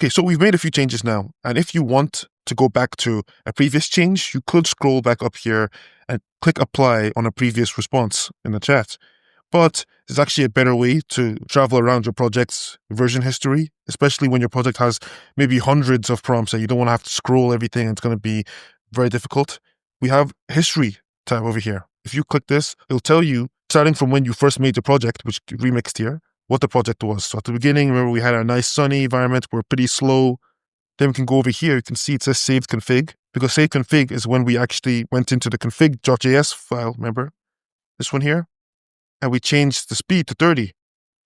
Okay, so we've made a few changes now. And if you want to go back to a previous change, you could scroll back up here and click apply on a previous response in the chat. But there's actually a better way to travel around your project's version history, especially when your project has maybe hundreds of prompts and you don't want to have to scroll everything. It's going to be very difficult. We have history tab over here. If you click this, it'll tell you, starting from when you first made the project, which remixed here, what the project was. So at the beginning, remember we had a nice sunny environment. We're pretty slow. Then we can go over here. You can see it says saved config, because saved config is when we actually went into the config.js file, remember? This one here. And we changed the speed to 30.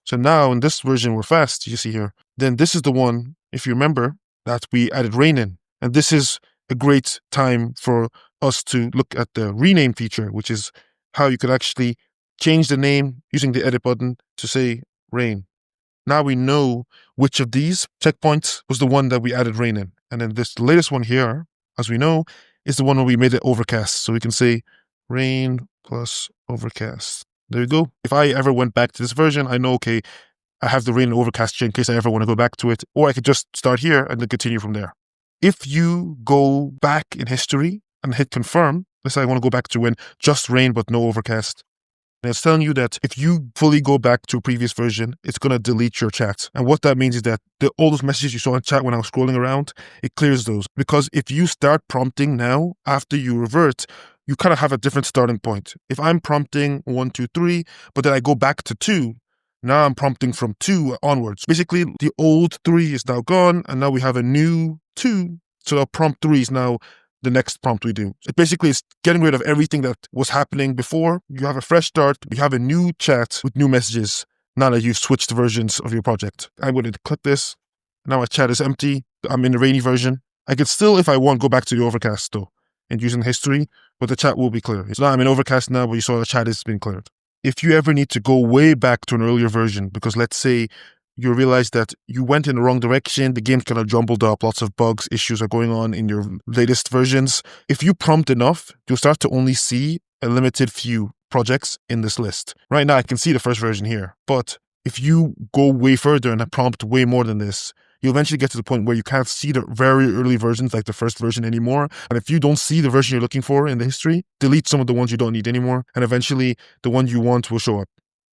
So now in this version, we're fast, you see here. Then this is the one, if you remember, that we added rain in. And this is a great time for us to look at the rename feature, which is how you could actually change the name using the edit button to say rain. Now we know which of these checkpoints was the one that we added rain in. And then this latest one here, as we know, is the one where we made it overcast. So we can say rain plus overcast. There you go. If I ever went back to this version, I know, okay, I have the rain and overcast in case I ever want to go back to it, or I could just start here and then continue from there. If you go back in history and hit confirm, let's say I want to go back to when just rain but no overcast, and it's telling you that if you fully go back to a previous version, it's going to delete your chat. And what that means is that all those messages you saw in chat when I was scrolling around, it clears those. Because if you start prompting now, after you revert, you kind of have a different starting point. If I'm prompting 1, 2, 3, but then I go back to 2, now I'm prompting from 2 onwards. Basically, the old 3 is now gone, and now we have a new 2. So our prompt 3 is now the next prompt we do. It basically is getting rid of everything that was happening before. You have a fresh start. You have a new chat with new messages now that you've switched versions of your project. I'm going to click this. Now my chat is empty. I'm in the rainy version. I could still, if I want, go back to the overcast though and using history, but the chat will be clear. So now I'm in overcast now, but you saw the chat has been cleared. If you ever need to go way back to an earlier version, because let's say you realize that you went in the wrong direction, the game's kind of jumbled up, lots of bugs, issues are going on in your latest versions. If you prompt enough, you'll start to only see a limited few projects in this list. Right now, I can see the first version here, but if you go way further and prompt way more than this, you'll eventually get to the point where you can't see the very early versions like the first version anymore. And if you don't see the version you're looking for in the history, delete some of the ones you don't need anymore. And eventually the one you want will show up.